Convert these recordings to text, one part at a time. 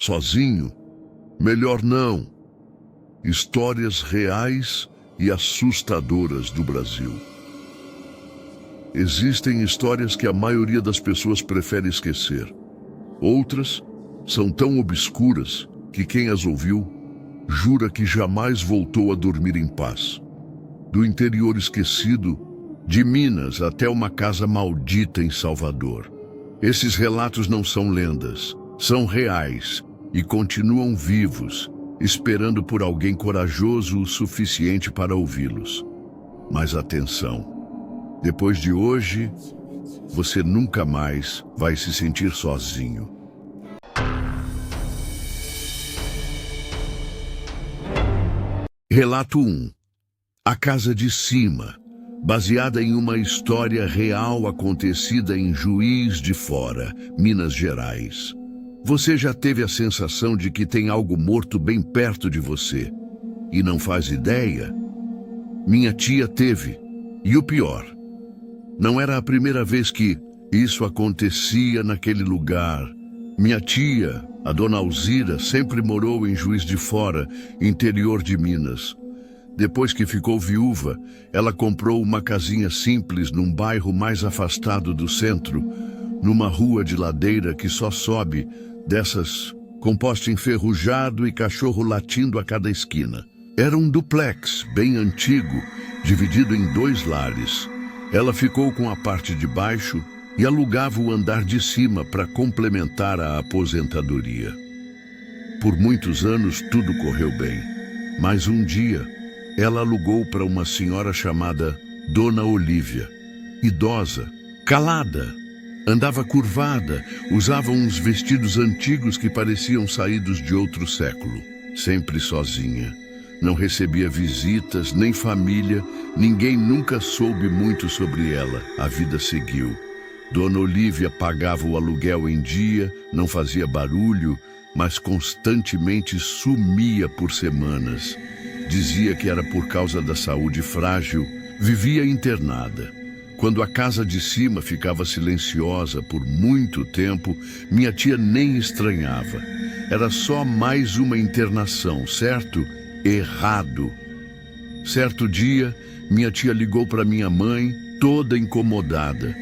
Sozinho? Melhor não. Histórias reais e assustadoras do Brasil. Existem histórias que a maioria das pessoas prefere esquecer. Outras são tão obscuras que quem as ouviu jura que jamais voltou a dormir em paz. Do interior esquecido, de Minas até uma casa maldita em Salvador. Esses relatos não são lendas, são reais e continuam vivos, esperando por alguém corajoso o suficiente para ouvi-los. Mas atenção, depois de hoje, você nunca mais vai se sentir sozinho. Relato 1. A Casa de Cima, baseada em uma história real acontecida em Juiz de Fora, Minas Gerais. Você já teve a sensação de que tem algo morto bem perto de você e não faz ideia? Minha tia teve, e o pior, não era a primeira vez que isso acontecia naquele lugar. Minha tia, a dona Alzira, sempre morou em Juiz de Fora, interior de Minas. Depois que ficou viúva, ela comprou uma casinha simples num bairro mais afastado do centro, numa rua de ladeira que só sobe, dessas com poste enferrujado e cachorro latindo a cada esquina. Era um duplex bem antigo, dividido em 2 lares. Ela ficou com a parte de baixo e alugava o andar de cima para complementar a aposentadoria. Por muitos anos tudo correu bem, mas um dia ela alugou para uma senhora chamada Dona Olívia. Idosa, calada, andava curvada, usava uns vestidos antigos que pareciam saídos de outro século. Sempre sozinha. Não recebia visitas, nem família, ninguém nunca soube muito sobre ela. A vida seguiu. Dona Olívia pagava o aluguel em dia, não fazia barulho, mas constantemente sumia por semanas. Dizia que era por causa da saúde frágil, vivia internada. Quando a casa de cima ficava silenciosa por muito tempo, minha tia nem estranhava. Era só mais uma internação, certo? Errado. Certo dia, minha tia ligou para minha mãe, toda incomodada.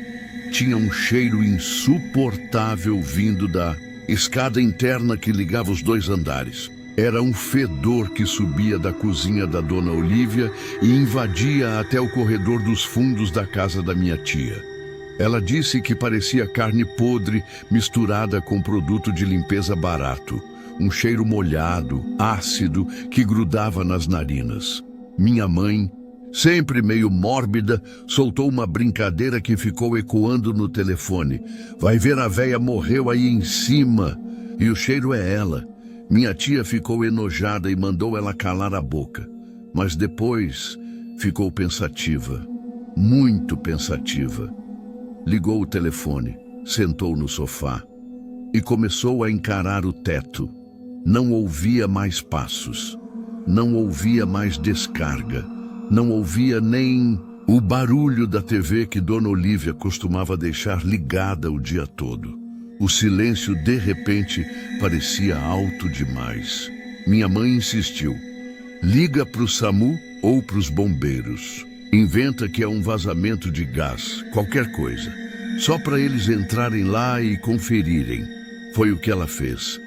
Tinha um cheiro insuportável vindo da escada interna que ligava os 2 andares. Era um fedor que subia da cozinha da Dona Olívia e invadia até o corredor dos fundos da casa da minha tia. Ela disse que parecia carne podre misturada com produto de limpeza barato. Um cheiro molhado, ácido, que grudava nas narinas. Minha mãe, sempre meio mórbida, soltou uma brincadeira que ficou ecoando no telefone. Vai ver, a véia morreu aí em cima. E o cheiro é ela. Minha tia ficou enojada e mandou ela calar a boca. Mas depois ficou pensativa. Muito pensativa. Ligou o telefone, sentou no sofá e começou a encarar o teto. Não ouvia mais passos. Não ouvia mais descarga. Não ouvia nem o barulho da TV que Dona Olívia costumava deixar ligada o dia todo. O silêncio, de repente, parecia alto demais. Minha mãe insistiu. Liga para o SAMU ou para os bombeiros. Inventa que é um vazamento de gás, qualquer coisa. Só para eles entrarem lá e conferirem. Foi o que ela fez.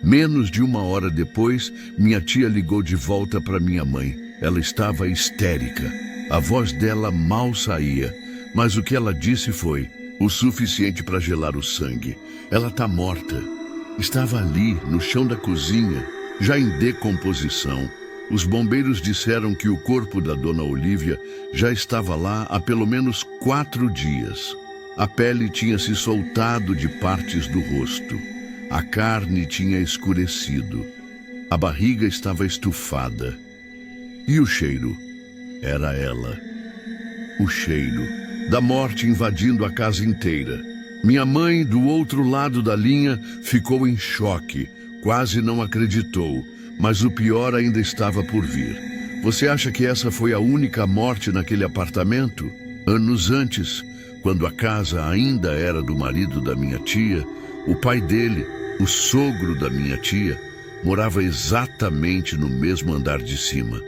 Menos de 1 hora depois, minha tia ligou de volta para minha mãe. Ela estava histérica. A voz dela mal saía, mas o que ela disse foi o suficiente para gelar o sangue. Ela está morta. Estava ali, no chão da cozinha, já em decomposição. Os bombeiros disseram que o corpo da Dona Olívia já estava lá há pelo menos 4 dias. A pele tinha se soltado de partes do rosto. A carne tinha escurecido. A barriga estava estufada. E o cheiro? Era ela. O cheiro da morte invadindo a casa inteira. Minha mãe, do outro lado da linha, ficou em choque. Quase não acreditou, mas o pior ainda estava por vir. Você acha que essa foi a única morte naquele apartamento? Anos antes, quando a casa ainda era do marido da minha tia, o pai dele, O sogro da minha tia morava exatamente no mesmo andar de cima.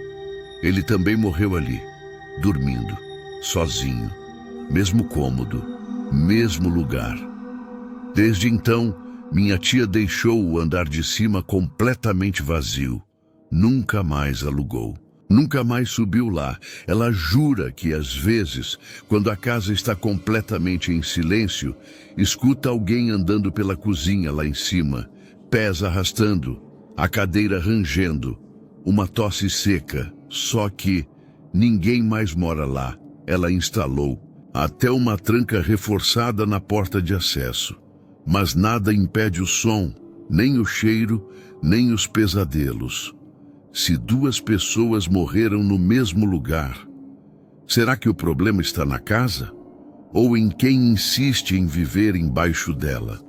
Ele também morreu ali, dormindo, sozinho, mesmo cômodo, mesmo lugar. Desde então, minha tia deixou o andar de cima completamente vazio. Nunca mais alugou. Nunca mais subiu lá. Ela jura que, às vezes, quando a casa está completamente em silêncio, escuta alguém andando pela cozinha lá em cima, pés arrastando, a cadeira rangendo, uma tosse seca. Só que ninguém mais mora lá. Ela instalou até uma tranca reforçada na porta de acesso. Mas nada impede o som, nem o cheiro, nem os pesadelos. Se duas pessoas morreram no mesmo lugar, será que o problema está na casa? Ou em quem insiste em viver embaixo dela?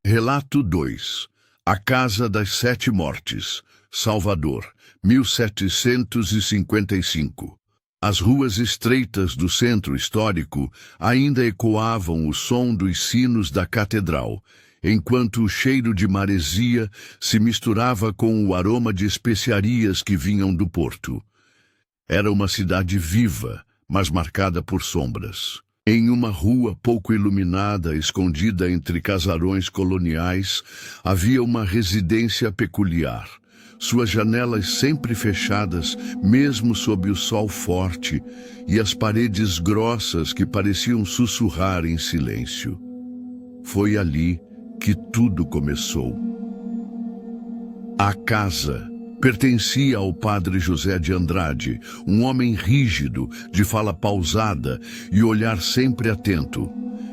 Relato 2. A Casa das Sete Mortes, Salvador, 1755. As ruas estreitas do centro histórico ainda ecoavam o som dos sinos da catedral, enquanto o cheiro de maresia se misturava com o aroma de especiarias que vinham do porto. Era uma cidade viva, mas marcada por sombras. Em uma rua pouco iluminada, escondida entre casarões coloniais, havia uma residência peculiar. Suas janelas sempre fechadas, mesmo sob o sol forte, e as paredes grossas que pareciam sussurrar em silêncio. Foi ali que tudo começou. A casa pertencia ao padre José de Andrade, um homem rígido, de fala pausada e olhar sempre atento.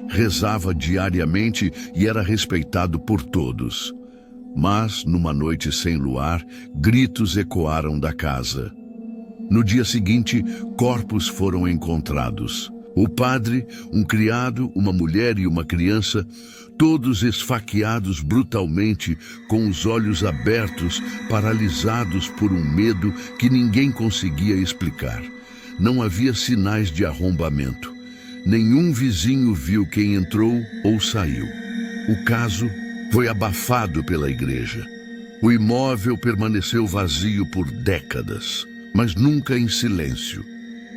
Rezava diariamente e era respeitado por todos. Mas, numa noite sem luar, gritos ecoaram da casa. No dia seguinte, corpos foram encontrados. O padre, um criado, uma mulher e uma criança, todos esfaqueados brutalmente, com os olhos abertos, paralisados por um medo que ninguém conseguia explicar. Não havia sinais de arrombamento. Nenhum vizinho viu quem entrou ou saiu. O caso foi abafado pela igreja. O imóvel permaneceu vazio por décadas, mas nunca em silêncio.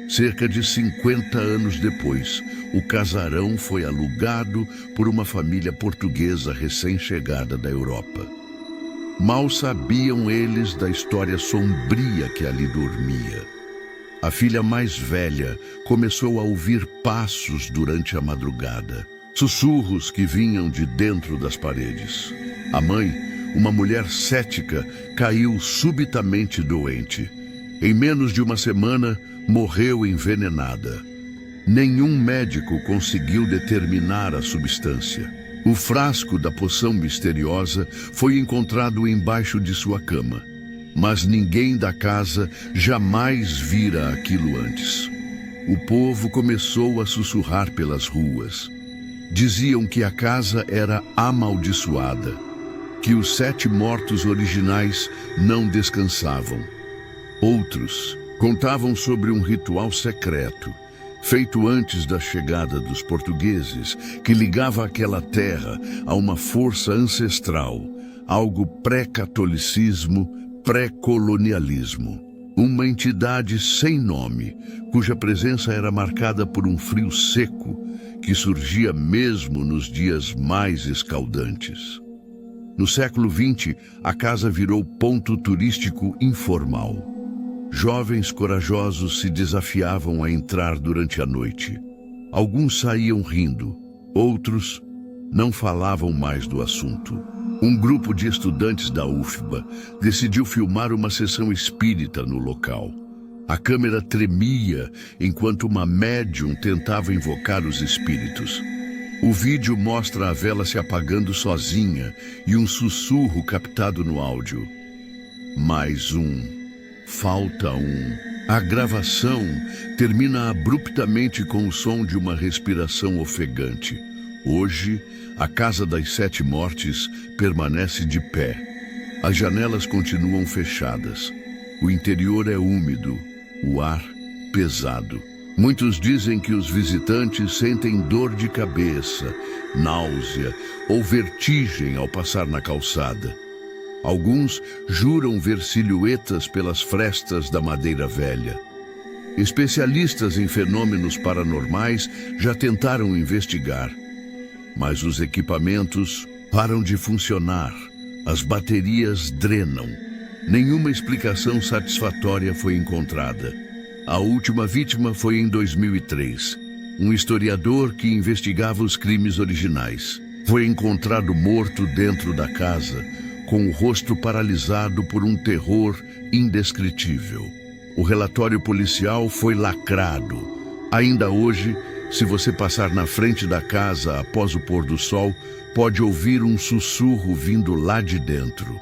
Cerca de 50 anos depois, o casarão foi alugado por uma família portuguesa recém-chegada da Europa. Mal sabiam eles da história sombria que ali dormia. A filha mais velha começou a ouvir passos durante a madrugada, sussurros que vinham de dentro das paredes. A mãe, uma mulher cética, caiu subitamente doente. Em menos de uma semana, morreu envenenada. Nenhum médico conseguiu determinar a substância. O frasco da poção misteriosa foi encontrado embaixo de sua cama, mas ninguém da casa jamais vira aquilo antes. O povo começou a sussurrar pelas ruas. Diziam que a casa era amaldiçoada, que os 7 mortos originais não descansavam. Outros contavam sobre um ritual secreto, feito antes da chegada dos portugueses, que ligava aquela terra a uma força ancestral, algo pré-catolicismo, pré-colonialismo. Uma entidade sem nome, cuja presença era marcada por um frio seco, que surgia mesmo nos dias mais escaldantes. No século XX, a casa virou ponto turístico informal. Jovens corajosos se desafiavam a entrar durante a noite. Alguns saíam rindo, outros não falavam mais do assunto. Um grupo de estudantes da UFBA decidiu filmar uma sessão espírita no local. A câmera tremia enquanto uma médium tentava invocar os espíritos. O vídeo mostra a vela se apagando sozinha e um sussurro captado no áudio. Mais um. Falta um. A gravação termina abruptamente com o som de uma respiração ofegante. Hoje, a Casa das Sete Mortes permanece de pé. As janelas continuam fechadas. O interior é úmido, o ar pesado. Muitos dizem que os visitantes sentem dor de cabeça, náusea ou vertigem ao passar na calçada. Alguns juram ver silhuetas pelas frestas da madeira velha. Especialistas em fenômenos paranormais já tentaram investigar, mas os equipamentos param de funcionar, as baterias drenam. Nenhuma explicação satisfatória foi encontrada. A última vítima foi em 2003, um historiador que investigava os crimes originais. Foi encontrado morto dentro da casa, com o rosto paralisado por um terror indescritível. O relatório policial foi lacrado. Ainda hoje, se você passar na frente da casa após o pôr do sol, pode ouvir um sussurro vindo lá de dentro.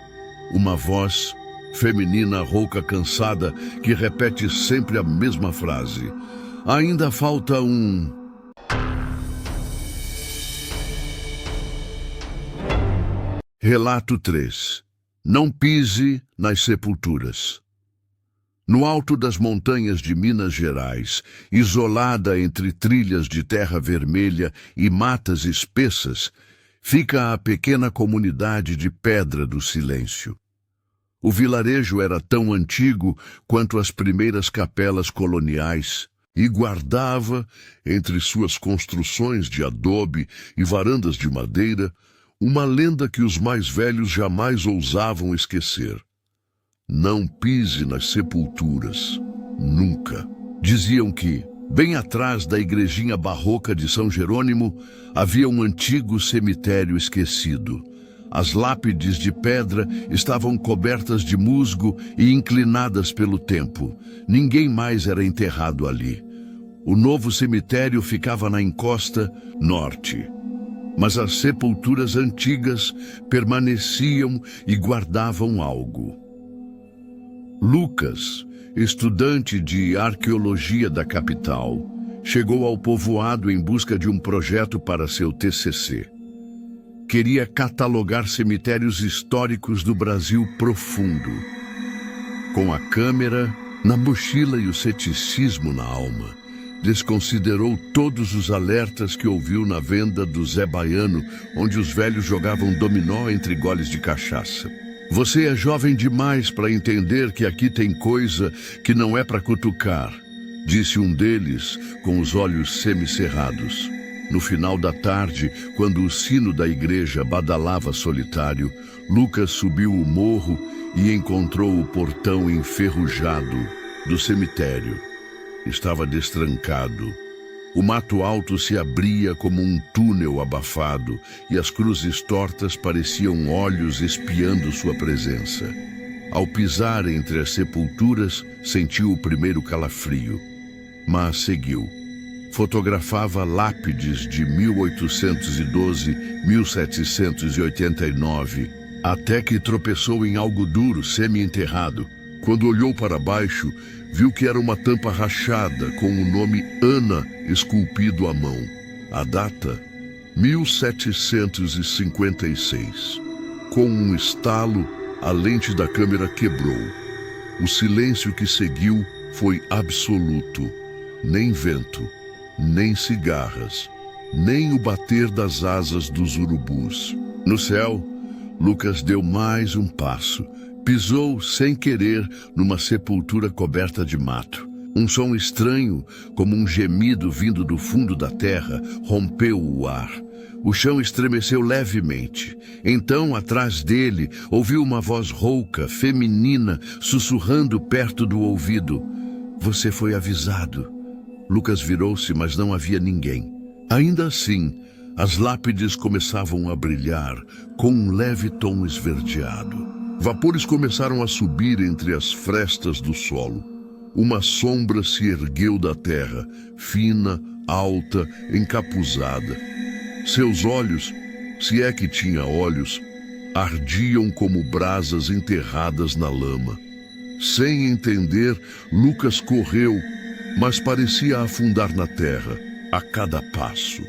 Uma voz feminina rouca cansada que repete sempre a mesma frase. Ainda falta um... Relato 3. Não pise nas sepulturas. No alto das montanhas de Minas Gerais, isolada entre trilhas de terra vermelha e matas espessas, fica a pequena comunidade de Pedra do Silêncio. O vilarejo era tão antigo quanto as primeiras capelas coloniais e guardava, entre suas construções de adobe e varandas de madeira, uma lenda que os mais velhos jamais ousavam esquecer. Não pise nas sepulturas, nunca. Diziam que, bem atrás da igrejinha barroca de São Jerônimo, havia um antigo cemitério esquecido. As lápides de pedra estavam cobertas de musgo e inclinadas pelo tempo. Ninguém mais era enterrado ali. O novo cemitério ficava na encosta norte. Mas as sepulturas antigas permaneciam e guardavam algo. Lucas, estudante de arqueologia da capital, chegou ao povoado em busca de um projeto para seu TCC. Queria catalogar cemitérios históricos do Brasil profundo. Com a câmera na mochila e o ceticismo na alma, desconsiderou todos os alertas que ouviu na venda do Zé Baiano, onde os velhos jogavam dominó entre goles de cachaça. Você é jovem demais para entender que aqui tem coisa que não é para cutucar, disse um deles com os olhos semicerrados. No final da tarde, quando o sino da igreja badalava solitário, Lucas subiu o morro e encontrou o portão enferrujado do cemitério. Estava destrancado. O mato alto se abria como um túnel abafado e as cruzes tortas pareciam olhos espiando sua presença. Ao pisar entre as sepulturas, sentiu o primeiro calafrio, mas seguiu. Fotografava lápides de 1812, 1789, até que tropeçou em algo duro, semi-enterrado. Quando olhou para baixo, viu que era uma tampa rachada com o nome Ana esculpido à mão. A data, 1756. Com um estalo, a lente da câmera quebrou. O silêncio que seguiu foi absoluto. Nem vento, nem cigarras, nem o bater das asas dos urubus. No céu, Lucas deu mais um passo. Pisou sem querer numa sepultura coberta de mato. Um som estranho, como um gemido vindo do fundo da terra, rompeu o ar. O chão estremeceu levemente. Então, atrás dele, ouviu uma voz rouca, feminina, sussurrando perto do ouvido. Você foi avisado. Lucas virou-se, mas não havia ninguém. Ainda assim, as lápides começavam a brilhar com um leve tom esverdeado. Vapores começaram a subir entre as frestas do solo. Uma sombra se ergueu da terra, fina, alta, encapuzada. Seus olhos, se é que tinha olhos, ardiam como brasas enterradas na lama. Sem entender, Lucas correu, mas parecia afundar na terra a cada passo.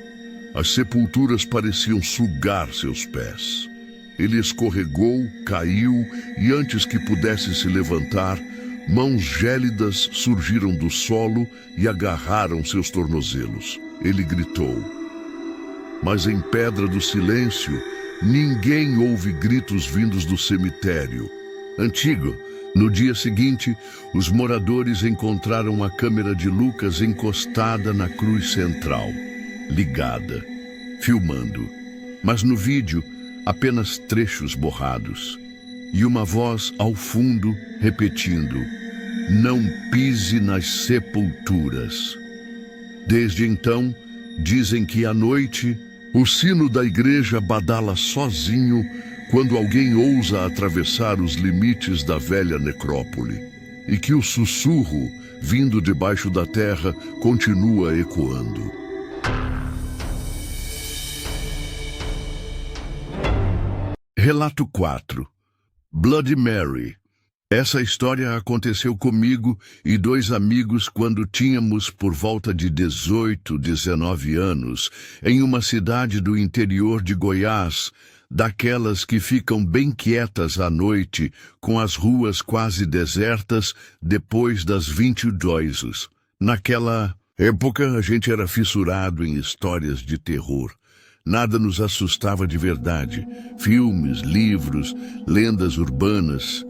As sepulturas pareciam sugar seus pés. Ele escorregou, caiu e antes que pudesse se levantar, Mãos gélidas surgiram do solo e agarraram seus tornozelos. Ele gritou. Mas em Pedra do Silêncio, ninguém ouve gritos vindos do cemitério antigo. No dia seguinte, os moradores encontraram a câmera de Lucas encostada na cruz central, ligada, filmando. Mas no vídeo, apenas trechos borrados. E uma voz ao fundo repetindo: não pise nas sepulturas. Desde então, dizem que à noite, o sino da igreja badala sozinho quando alguém ousa atravessar os limites da velha necrópole, e que o sussurro, vindo debaixo da terra, continua ecoando. Relato 4. Bloody Mary. Essa história aconteceu comigo e 2 amigos quando tínhamos por volta de 18, 19 anos, em uma cidade do interior de Goiás, daquelas que ficam bem quietas à noite, com as ruas quase desertas depois das 22. Naquela época, a gente era fissurado em histórias de terror. Nada nos assustava de verdade. Filmes, livros, lendas urbanas.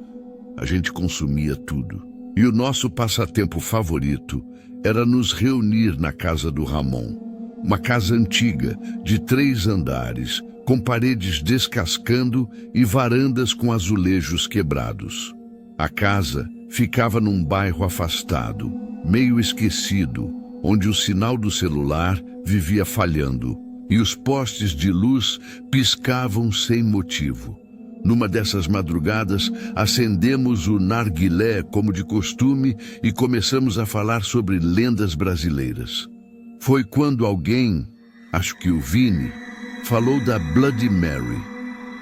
A gente consumia tudo. E o nosso passatempo favorito era nos reunir na casa do Ramon. Uma casa antiga, de 3 andares, com paredes descascando e varandas com azulejos quebrados. A casa ficava num bairro afastado, meio esquecido, onde o sinal do celular vivia falhando e os postes de luz piscavam sem motivo. Numa dessas madrugadas, acendemos o narguilé como de costume e começamos a falar sobre lendas brasileiras. Foi quando alguém, acho que o Vini, falou da Bloody Mary.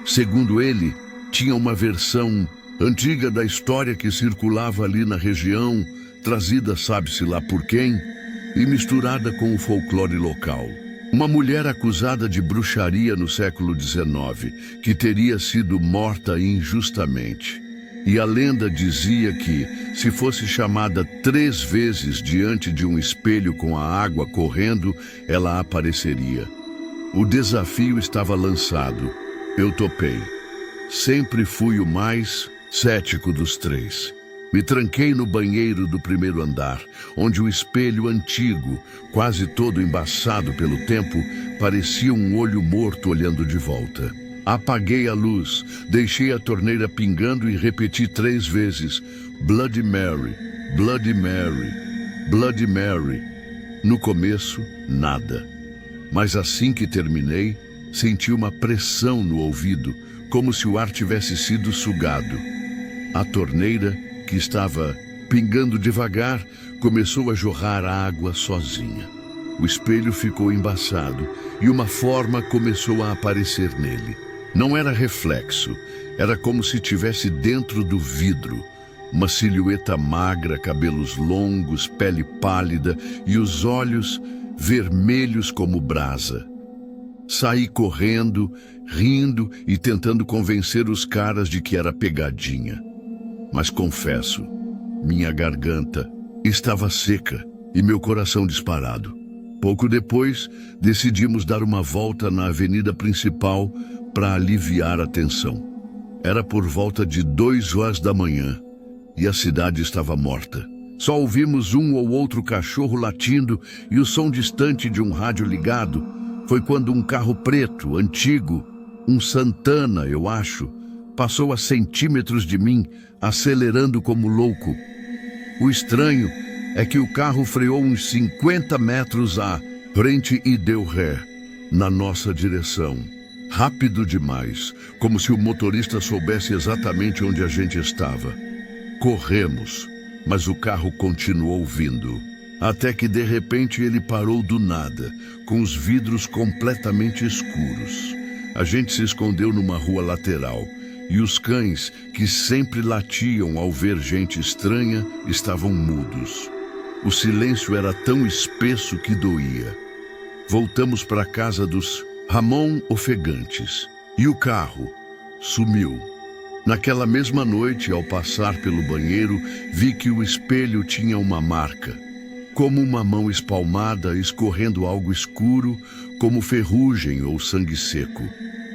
Segundo ele, tinha uma versão antiga da história que circulava ali na região, trazida sabe-se lá por quem, e misturada com o folclore local. Uma mulher acusada de bruxaria no século XIX, que teria sido morta injustamente. E a lenda dizia que, se fosse chamada 3 vezes diante de um espelho com a água correndo, ela apareceria. O desafio estava lançado. Eu topei. Sempre fui o mais cético dos 3. Me tranquei no banheiro do 1º andar, onde o espelho antigo, quase todo embaçado pelo tempo, parecia um olho morto olhando de volta. Apaguei a luz, deixei a torneira pingando e repeti 3 vezes: Bloody Mary, Bloody Mary, Bloody Mary. No começo, nada. Mas assim que terminei, senti uma pressão no ouvido, como se o ar tivesse sido sugado. A torneira, que estava pingando devagar, começou a jorrar água sozinha. O espelho ficou embaçado e uma forma começou a aparecer nele. Não era reflexo, era como se estivesse dentro do vidro. Uma silhueta magra, cabelos longos, pele pálida e os olhos vermelhos como brasa. Saí correndo, rindo e tentando convencer os caras de que era pegadinha. Mas confesso, minha garganta estava seca e meu coração disparado. Pouco depois, decidimos dar uma volta na avenida principal para aliviar a tensão. Era por volta de 2 da manhã e a cidade estava morta. Só ouvimos um ou outro cachorro latindo e o som distante de um rádio ligado. Foi quando um carro preto, antigo, um Santana, eu acho, passou a centímetros de mim, acelerando como louco. O estranho é que o carro freou uns 50 metros à frente e deu ré, na nossa direção. Rápido demais, como se o motorista soubesse exatamente onde a gente estava. Corremos, mas o carro continuou vindo. Até que de repente ele parou do nada, com os vidros completamente escuros. A gente se escondeu numa rua lateral. E os cães, que sempre latiam ao ver gente estranha, estavam mudos. O silêncio era tão espesso que doía. Voltamos para a casa dos Ramon ofegantes. E o carro sumiu. Naquela mesma noite, ao passar pelo banheiro, vi que o espelho tinha uma marca, como uma mão espalmada escorrendo algo escuro, como ferrugem ou sangue seco.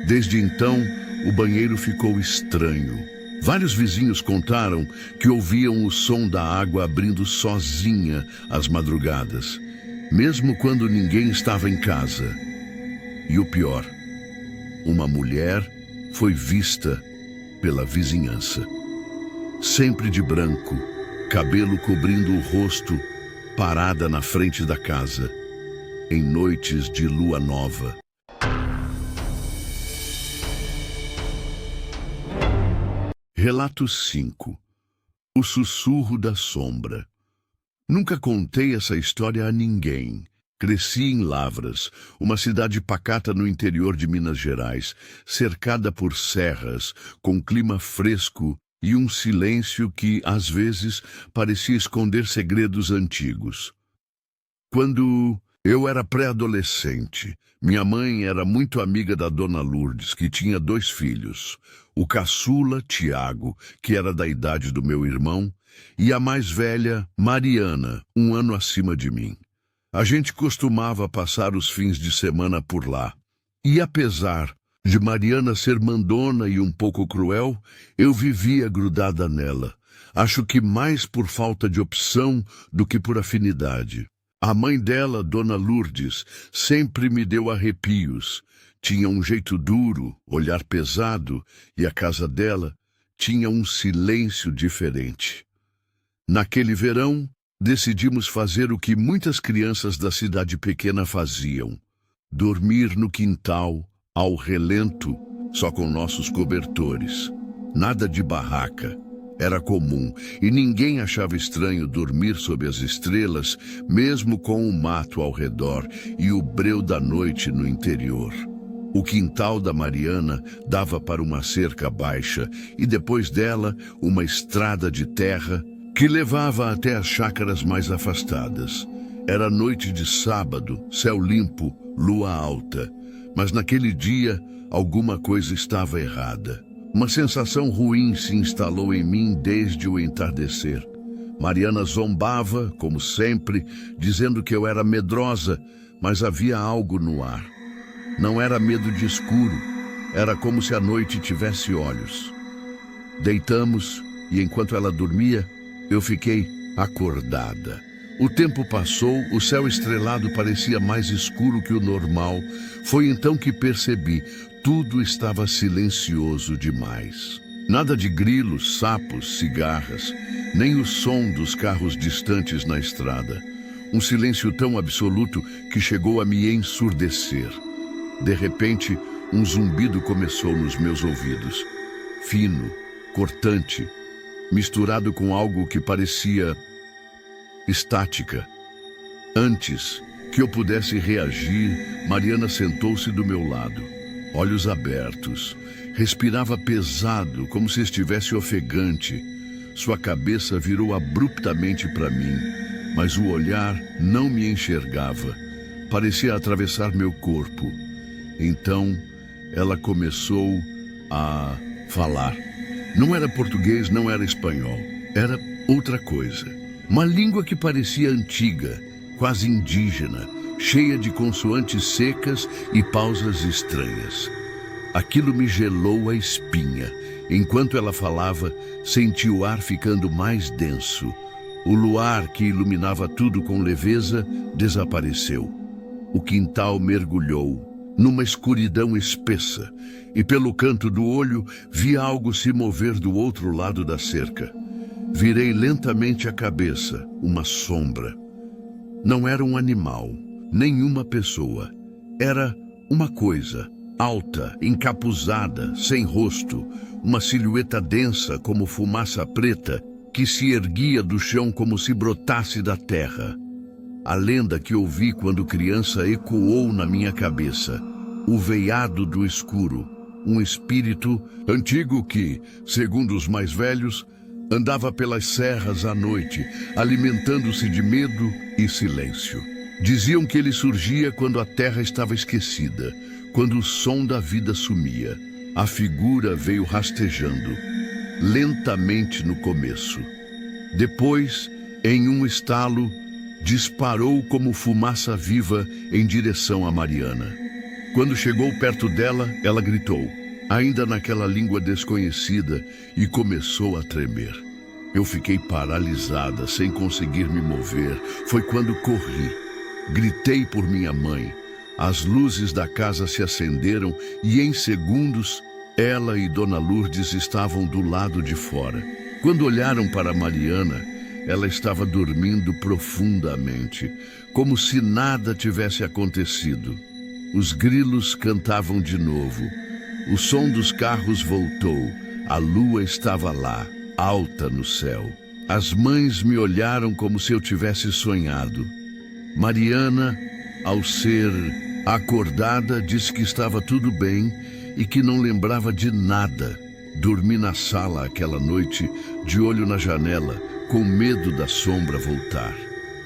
Desde então, o banheiro ficou estranho. Vários vizinhos contaram que ouviam o som da água abrindo sozinha às madrugadas, mesmo quando ninguém estava em casa. E o pior, uma mulher foi vista pela vizinhança. Sempre de branco, cabelo cobrindo o rosto, parada na frente da casa, em noites de lua nova. Relato 5. O sussurro da sombra. Nunca contei essa história a ninguém. Cresci em Lavras, uma cidade pacata no interior de Minas Gerais, cercada por serras, com clima fresco e um silêncio que, às vezes, parecia esconder segredos antigos. Quando eu era pré-adolescente, minha mãe era muito amiga da Dona Lourdes, que tinha 2 filhos, o caçula, Tiago, que era da idade do meu irmão, e a mais velha, Mariana, 1 ano acima de mim. A gente costumava passar os fins de semana por lá. E apesar de Mariana ser mandona e um pouco cruel, eu vivia grudada nela. Acho que mais por falta de opção do que por afinidade. A mãe dela, Dona Lourdes, sempre me deu arrepios. Tinha um jeito duro, olhar pesado, e a casa dela tinha um silêncio diferente. Naquele verão, decidimos fazer o que muitas crianças da cidade pequena faziam: dormir no quintal, ao relento, só com nossos cobertores. Nada de barraca. Era comum, e ninguém achava estranho dormir sob as estrelas, mesmo com o mato ao redor e o breu da noite no interior. O quintal da Mariana dava para uma cerca baixa e depois dela uma estrada de terra que levava até as chácaras mais afastadas. Era noite de sábado, céu limpo, lua alta, mas naquele dia alguma coisa estava errada. Uma sensação ruim se instalou em mim desde o entardecer. Mariana zombava, como sempre, dizendo que eu era medrosa, mas havia algo no ar. Não era medo de escuro, era como se a noite tivesse olhos. Deitamos e, enquanto ela dormia, eu fiquei acordada. O tempo passou, o céu estrelado parecia mais escuro que o normal. Foi então que percebi, tudo estava silencioso demais. Nada de grilos, sapos, cigarras, nem o som dos carros distantes na estrada. Um silêncio tão absoluto que chegou a me ensurdecer. De repente, um zumbido começou nos meus ouvidos. Fino, cortante, misturado com algo que parecia estática. Antes que eu pudesse reagir, Mariana sentou-se do meu lado, olhos abertos. Respirava pesado, como se estivesse ofegante. Sua cabeça virou abruptamente para mim, mas o olhar não me enxergava. Parecia atravessar meu corpo. Então, ela começou a falar. Não era português, não era espanhol. Era outra coisa. Uma língua que parecia antiga, quase indígena, cheia de consoantes secas e pausas estranhas. Aquilo me gelou a espinha. Enquanto ela falava, senti o ar ficando mais denso. O luar que iluminava tudo com leveza desapareceu. O quintal mergulhou numa escuridão espessa, e pelo canto do olho vi algo se mover do outro lado da cerca. Virei lentamente a cabeça, uma sombra. Não era um animal, nem uma pessoa. Era uma coisa, alta, encapuzada, sem rosto, uma silhueta densa como fumaça preta que se erguia do chão como se brotasse da terra. A lenda que ouvi quando criança ecoou na minha cabeça. O veiado do escuro, um espírito antigo que, segundo os mais velhos, andava pelas serras à noite, alimentando-se de medo e silêncio. Diziam que ele surgia quando a terra estava esquecida, quando o som da vida sumia. A figura veio rastejando, lentamente no começo. Depois, em um estalo, disparou como fumaça viva em direção a Mariana. Quando chegou perto dela, ela gritou, ainda naquela língua desconhecida, e começou a tremer. Eu fiquei paralisada, sem conseguir me mover. Foi quando corri. Gritei por minha mãe. As luzes da casa se acenderam e, em segundos, ela e Dona Lourdes estavam do lado de fora. Quando olharam para Mariana, ela estava dormindo profundamente, como se nada tivesse acontecido. Os grilos cantavam de novo. O som dos carros voltou. A lua estava lá, alta no céu. As mães me olharam como se eu tivesse sonhado. Mariana, ao ser acordada, disse que estava tudo bem e que não lembrava de nada. Dormi na sala aquela noite, de olho na janela, com medo da sombra voltar.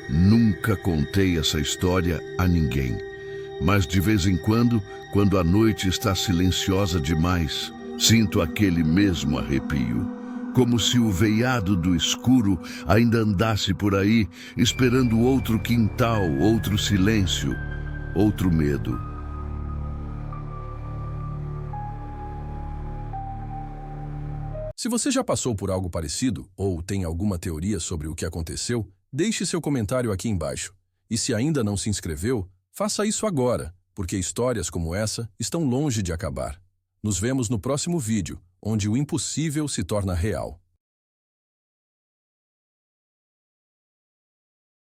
Nunca contei essa história a ninguém. Mas de vez em quando a noite está silenciosa demais, sinto aquele mesmo arrepio. Como se o veiado do escuro ainda andasse por aí, esperando outro quintal, outro silêncio, outro medo. Se você já passou por algo parecido ou tem alguma teoria sobre o que aconteceu, deixe seu comentário aqui embaixo. E se ainda não se inscreveu, faça isso agora, porque histórias como essa estão longe de acabar. Nos vemos no próximo vídeo, onde o impossível se torna real.